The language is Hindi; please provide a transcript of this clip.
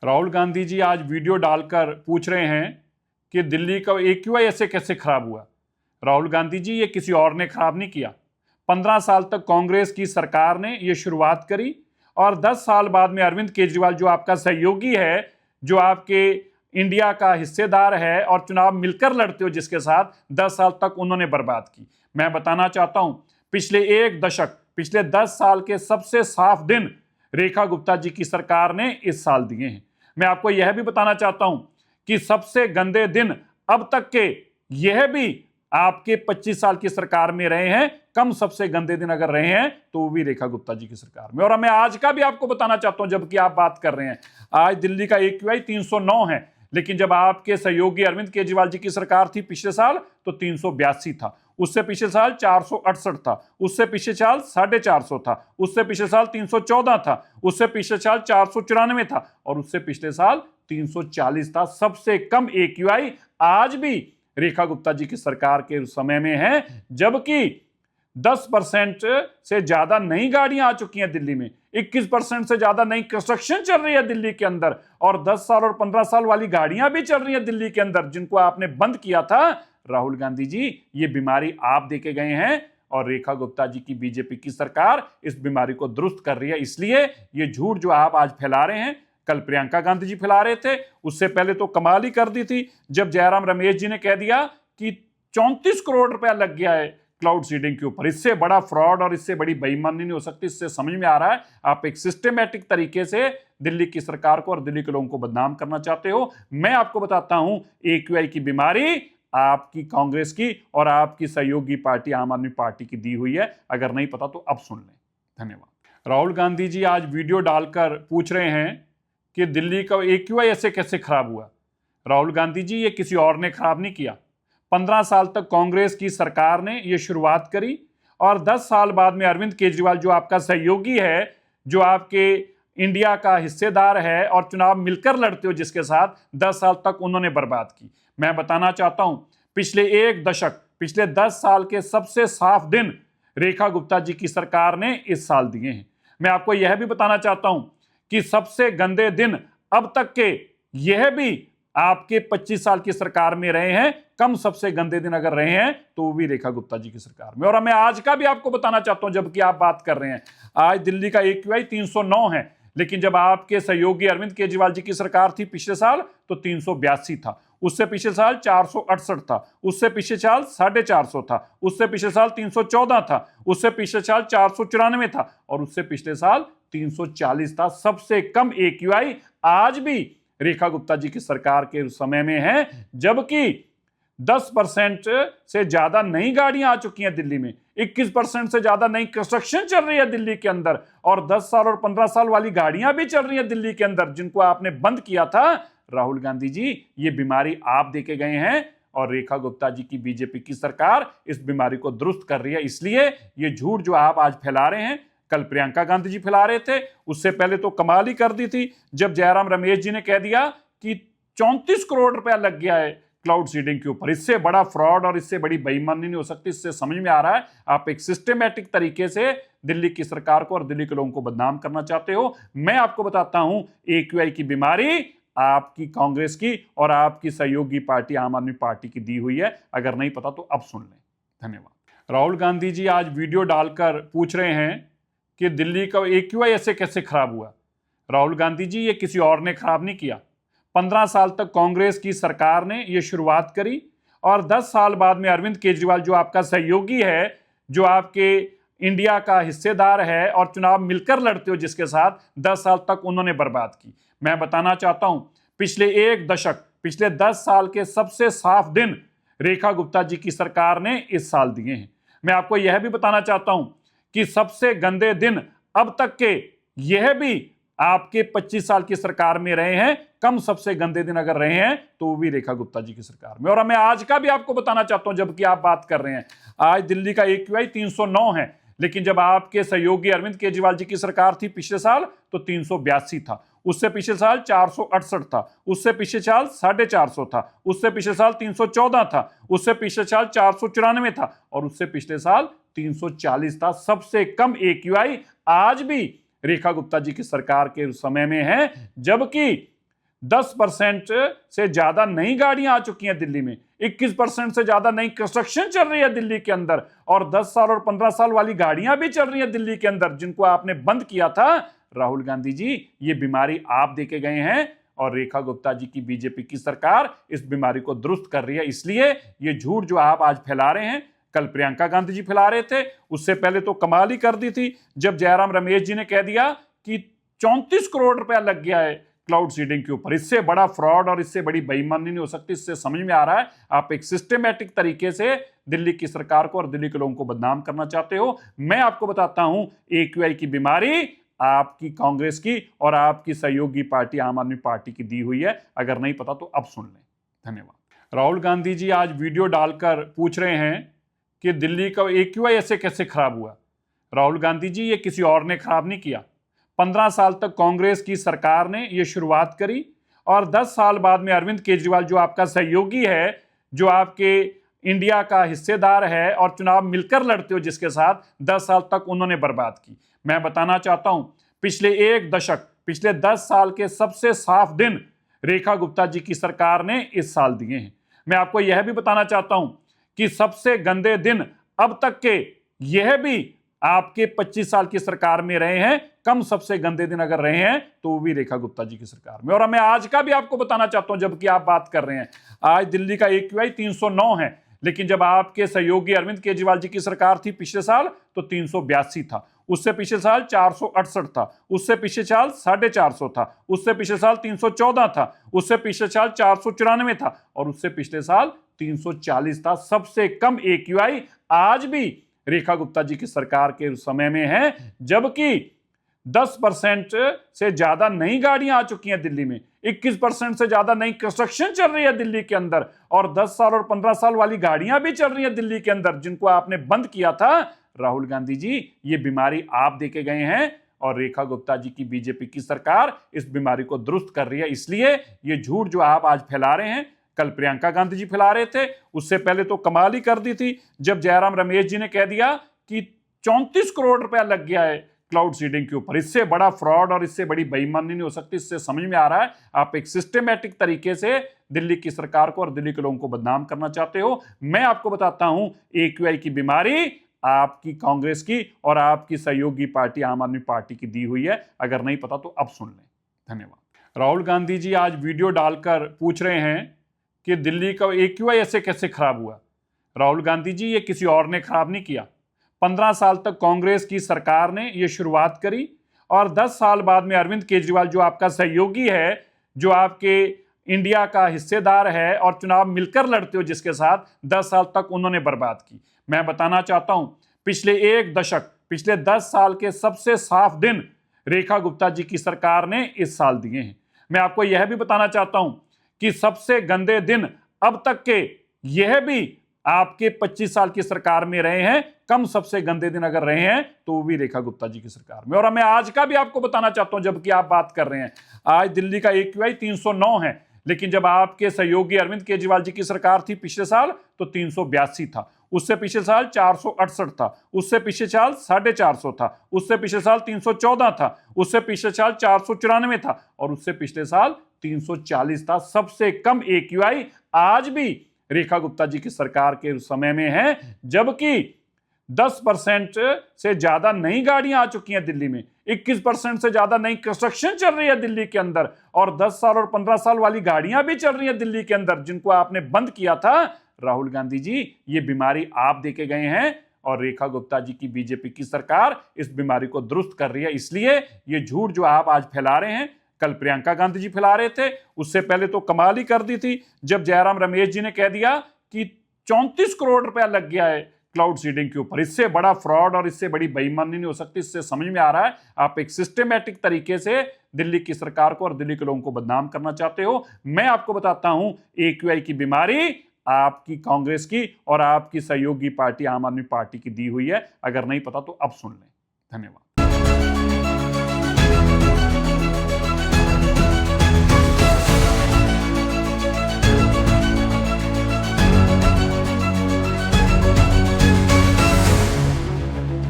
राहुल गांधी जी आज वीडियो डालकर पूछ रहे हैं कि दिल्ली का AQI ऐसे कैसे खराब हुआ। राहुल गांधी जी, ये किसी और ने खराब नहीं किया। 15 साल तक कांग्रेस की सरकार ने ये शुरुआत करी और 10 साल बाद में अरविंद केजरीवाल जो आपका सहयोगी है, जो आपके इंडिया का हिस्सेदार है और चुनाव मिलकर लड़ते हो जिसके साथ, 10 साल तक उन्होंने बर्बाद की। मैं बताना चाहता हूं, पिछले एक दशक, पिछले 10 साल के सबसे साफ दिन रेखा गुप्ता जी की सरकार ने इस साल दिए हैं। मैं आपको यह भी बताना चाहता हूं कि सबसे गंदे दिन अब तक के यह भी आपके 25 साल की सरकार में रहे हैं। कम सबसे गंदे दिन अगर रहे हैं तो वो भी रेखा गुप्ता जी की सरकार में। और मैं आज का भी आपको बताना चाहता हूं, जबकि आप बात कर रहे हैं, आज दिल्ली का AQI 309 है, लेकिन जब आपके सहयोगी अरविंद केजरीवाल जी की सरकार थी पिछले साल तो 382 था। उससे पिछले साल 468 था, उससे पिछले साल 450 था, उससे पिछले साल 314 था, उससे पिछले साल 494 था और उससे पिछले साल 340 था। सबसे कम AQI आज भी रेखा गुप्ता जी की सरकार के समय में है, जबकि 10% से ज्यादा नई गाड़ियां आ चुकी हैं दिल्ली में, 21% से ज्यादा नई कंस्ट्रक्शन चल रही है दिल्ली के अंदर, और 10 साल और 15 साल वाली गाड़ियां भी चल रही हैं दिल्ली के अंदर जिनको आपने बंद किया था। राहुल गांधी जी, ये बीमारी आप देके गए हैं और रेखा गुप्ता जी की बीजेपी की सरकार इस बीमारी को दुरुस्त कर रही है। इसलिए ये झूठ जो आप आज फैला रहे हैं, कल प्रियंका गांधी जी फैला रहे थे, उससे पहले तो कमाल ही कर दी थी जब जयराम रमेश जी ने कह दिया कि 34 करोड़ रुपया लग गया है क्लाउड सीडिंग के ऊपर। इससे बड़ा फ्रॉड और इससे बड़ी बेईमानी नहीं हो सकती। इससे समझ में आ रहा है आप एक सिस्टमैटिक तरीके से दिल्ली की सरकार को और दिल्ली के लोगों को बदनाम करना चाहते हो। मैं आपको बताता हूं, AQI की बीमारी आपकी कांग्रेस की और आपकी सहयोगी पार्टी आम आदमी पार्टी की दी हुई है। अगर नहीं पता तो अब सुन लें। धन्यवाद। राहुल गांधी जी आज वीडियो डालकर पूछ रहे हैं कि दिल्ली का AQI ऐसे कैसे खराब हुआ। राहुल गांधी जी, ये किसी और ने खराब नहीं किया। 15 साल तक कांग्रेस की सरकार ने यह शुरुआत करी और 10 साल बाद में अरविंद केजरीवाल जो आपका सहयोगी है, जो आपके इंडिया का हिस्सेदार है और चुनाव मिलकर लड़ते हो जिसके साथ, 10 साल तक उन्होंने बर्बाद की। मैं बताना चाहता हूं, पिछले एक दशक, पिछले 10 साल के सबसे साफ दिन रेखा गुप्ता जी की सरकार ने इस साल दिए हैं। मैं आपको यह भी बताना चाहता हूं कि सबसे गंदे दिन अब तक के यह भी आपके 25 साल की सरकार में रहे हैं। कम सबसे गंदे दिन अगर रहे हैं तो वो भी रेखा गुप्ता जी की सरकार में। और मैं आज का भी आपको बताना चाहता हूं, जबकि आप बात कर रहे हैं, आज दिल्ली का AQI 309 है, लेकिन जब आपके सहयोगी अरविंद केजरीवाल जी की सरकार थी पिछले साल तो 382 था, उससे पिछले साल 468 था, उससे पिछले साल 450 था, उससे पिछले साल 314 था, उससे पिछले साल 494 था और उससे पिछले साल 340 था। सबसे कम AQI आज भी रेखा गुप्ता जी की सरकार के समय में है, जबकि 10% से ज्यादा नई गाड़ियां आ चुकी हैं दिल्ली में, 21% से ज्यादा नई कंस्ट्रक्शन चल रही है दिल्ली के अंदर, और 10 साल और 15 साल वाली गाड़ियां भी चल रही हैं दिल्ली के अंदर जिनको आपने बंद किया था। राहुल गांधी जी, ये बीमारी आप देके गए हैं और रेखा गुप्ता जी की बीजेपी की सरकार इस बीमारी को दुरुस्त कर रही है। इसलिए ये झूठ जो आप आज फैला रहे हैं, कल प्रियंका गांधी जी फैला रहे थे, उससे पहले तो कमाल ही कर दी थी जब जयराम रमेश जी ने कह दिया कि 34 करोड़ रुपया लग गया है क्लाउड सीडिंग के ऊपर। इससे बड़ा फ्रॉड और इससे बड़ी बेईमानी नहीं हो सकती। इससे समझ में आ रहा है आप एक सिस्टमैटिक तरीके से दिल्ली की सरकार को और दिल्ली के लोगों को बदनाम करना चाहते हो। मैं आपको बताता हूं, AQI की बीमारी आपकी कांग्रेस की और आपकी सहयोगी पार्टी आम आदमी पार्टी की दी हुई है। अगर नहीं पता तो अब सुन लें। धन्यवाद। राहुल गांधी जी आज वीडियो डालकर पूछ रहे हैं कि दिल्ली का AQI ऐसे कैसे खराब हुआ। राहुल गांधी जी, ये किसी और ने खराब नहीं किया। 15 साल तक कांग्रेस की सरकार ने यह शुरुआत करी और 10 साल बाद में अरविंद केजरीवाल जो आपका सहयोगी है, जो आपके इंडिया का हिस्सेदार है और चुनाव मिलकर लड़ते हो जिसके साथ, 10 साल तक उन्होंने बर्बाद की। मैं बताना चाहता हूं, पिछले एक दशक, पिछले 10 साल के सबसे साफ दिन रेखा गुप्ता जी की सरकार ने इस साल दिए हैं। मैं आपको यह भी बताना चाहता हूं कि सबसे गंदे दिन अब तक के यह भी आपके 25 साल की सरकार में रहे हैं। कम सबसे गंदे दिन अगर रहे हैं तो वो भी रेखा गुप्ता जी की सरकार में। और मैं आज का भी आपको बताना चाहता हूं, जबकि आप बात कर रहे हैं, आज दिल्ली का AQI 309 है, लेकिन जब आपके सहयोगी अरविंद केजरीवाल जी की सरकार थी पिछले साल तो 382 था, उससे पिछले साल 468 था, उससे पिछले साल 450 था, उससे पिछले साल 314 था, उससे पिछले साल 494 था और उससे पिछले साल 340 था। सबसे कम AQI आज भी रेखा गुप्ता जी की सरकार के समय में है, जबकि 10% से ज्यादा नई गाड़ियां आ चुकी हैं दिल्ली में, 21% से ज्यादा नई कंस्ट्रक्शन चल रही है दिल्ली के अंदर, और 10 साल और 15 साल वाली गाड़ियां भी चल रही हैं दिल्ली के अंदर जिनको आपने बंद किया था। राहुल गांधी जी, ये बीमारी आप देके गए हैं और रेखा गुप्ता जी की बीजेपी की सरकार इस बीमारी को दुरुस्त कर रही है। इसलिए ये झूठ जो आप आज फैला रहे हैं, कल प्रियंका गांधी जी फैला रहे थे, उससे पहले तो कमाल ही कर दी थी जब जयराम रमेश जी ने कह दिया कि 34 करोड़ रुपया लग गया है क्लाउड सीडिंग के ऊपर। इससे बड़ा फ्रॉड और इससे बड़ी बेईमानी नहीं हो सकती। इससे समझ में आ रहा है आप एक सिस्टमैटिक तरीके से दिल्ली की सरकार को और दिल्ली के लोगों को बदनाम करना चाहते हो। मैं आपको बताता हूं, AQI की बीमारी आपकी कांग्रेस की और आपकी सहयोगी पार्टी आम आदमी पार्टी की दी हुई है। अगर नहीं पता तो अब सुन लें। धन्यवाद। राहुल गांधी जी आज वीडियो डालकर पूछ रहे हैं कि दिल्ली का AQI ऐसे कैसे खराब हुआ। राहुल गांधी जी, ये किसी और ने खराब नहीं किया। 15 साल तक कांग्रेस की सरकार ने ये शुरुआत करी और 10 साल बाद में अरविंद केजरीवाल जो आपका सहयोगी है, जो आपके इंडिया का हिस्सेदार है और चुनाव मिलकर लड़ते हो जिसके साथ, 10 साल तक उन्होंने बर्बाद की। मैं बताना चाहता हूं, पिछले एक दशक, पिछले 10 साल के सबसे साफ दिन रेखा गुप्ता जी की सरकार ने इस साल दिए हैं। मैं आपको यह भी बताना चाहता हूं कि सबसे गंदे दिन अब तक के यह भी आपके 25 साल की सरकार में रहे हैं। कम सबसे गंदे दिन अगर रहे हैं तो वो भी रेखा गुप्ता जी की सरकार में। और मैं आज का भी आपको बताना चाहता हूं, जबकि आप बात कर रहे हैं, आज दिल्ली का AQI 309 है, लेकिन जब आपके सहयोगी अरविंद केजरीवाल जी की सरकार थी पिछले साल तो 382 था। उससे पिछले साल 468 था, उससे पिछले साल 450 था, उससे पिछले साल 314 था, उससे पिछले साल 494 था और उससे पिछले साल 340 था। सबसे कम AQI आज भी रेखा गुप्ता जी की सरकार के समय में है, जबकि 10% से ज्यादा नई गाड़ियां आ चुकी हैं दिल्ली में, 21% से ज्यादा नई कंस्ट्रक्शन चल रही है दिल्ली के अंदर, और 10 साल और 15 साल वाली गाड़ियां भी चल रही हैं दिल्ली के अंदर जिनको आपने बंद किया था। राहुल गांधी जी, ये बीमारी आप देके गए हैं और रेखा गुप्ता जी की बीजेपी की सरकार इस बीमारी को दुरुस्त कर रही है। इसलिए ये झूठ जो आप आज फैला रहे हैं, कल प्रियंका गांधी जी फैला रहे थे, उससे पहले तो कमाल ही कर दी थी जब जयराम रमेश जी ने कह दिया कि 34 करोड़ रुपया लग गया है क्लाउड सीडिंग के ऊपर। इससे बड़ा फ्रॉड और इससे बड़ी बेईमानी नहीं हो सकती। इससे समझ में आ रहा है आप एक सिस्टमैटिक तरीके से दिल्ली की सरकार को और दिल्ली के लोगों को बदनाम करना चाहते हो। मैं आपको बताता हूं, AQI की बीमारी आपकी कांग्रेस की और आपकी सहयोगी पार्टी आम आदमी पार्टी की दी हुई है। अगर नहीं पता तो अब सुन लें। धन्यवाद। राहुल गांधी जी आज वीडियो डालकर पूछ रहे हैं कि दिल्ली का AQI ऐसे कैसे खराब हुआ। राहुल गांधी जी, ये किसी और ने खराब नहीं किया। 15 साल तक कांग्रेस की सरकार ने यह शुरुआत करी और 10 साल बाद में अरविंद केजरीवाल जो आपका सहयोगी है, जो आपके इंडिया का हिस्सेदार है और चुनाव मिलकर लड़ते हो जिसके साथ, 10 साल तक उन्होंने बर्बाद की। मैं बताना चाहता हूं, पिछले एक दशक, पिछले 10 साल के सबसे साफ दिन रेखा गुप्ता जी की सरकार ने इस साल दिए हैं। मैं आपको यह भी बताना चाहता हूं कि सबसे गंदे दिन अब तक के यह भी आपके 25 साल की सरकार में रहे हैं। कम सबसे गंदे दिन अगर रहे हैं तो वो भी रेखा गुप्ता जी की सरकार में। और मैं आज का भी आपको बताना चाहता हूं, जबकि आप बात कर रहे हैं, आज दिल्ली का AQI 309 है, लेकिन जब आपके सहयोगी अरविंद केजरीवाल जी की सरकार थी पिछले साल तो 382 था, उससे पिछले साल 468 था, उससे पिछले साल 450 था, उससे पिछले साल 314 था, उससे पिछले साल 494 था और उससे पिछले साल 340 था। सबसे कम AQI आज भी रेखा गुप्ता जी की सरकार के समय में है, जबकि 10% से ज्यादा नई गाड़ियां आ चुकी हैं दिल्ली में, 21% से ज्यादा नई कंस्ट्रक्शन चल रही है दिल्ली के अंदर, और 10 साल और 15 साल वाली गाड़ियां भी चल रही हैं दिल्ली के अंदर जिनको आपने बंद किया था। राहुल गांधी जी, ये बीमारी आप देके गए हैं और रेखा गुप्ता जी की बीजेपी की सरकार इस बीमारी को दुरुस्त कर रही है। इसलिए ये झूठ जो आप आज फैला रहे हैं, कल प्रियंका गांधी जी फैला रहे थे, उससे पहले तो कमाल ही कर दी थी जब जयराम रमेश जी ने कह दिया कि 34 करोड़ रुपया लग गया है क्लाउड सीडिंग के ऊपर। इससे बड़ा फ्रॉड और इससे बड़ी बेईमानी नहीं हो सकती। इससे समझ में आ रहा है आप एक सिस्टमैटिक तरीके से दिल्ली की सरकार को और दिल्ली के लोगों को बदनाम करना चाहते हो। मैं आपको बताता हूं, AQI की बीमारी आपकी कांग्रेस की और आपकी सहयोगी पार्टी आम आदमी पार्टी की दी हुई है। अगर नहीं पता तो अब सुन लें। धन्यवाद।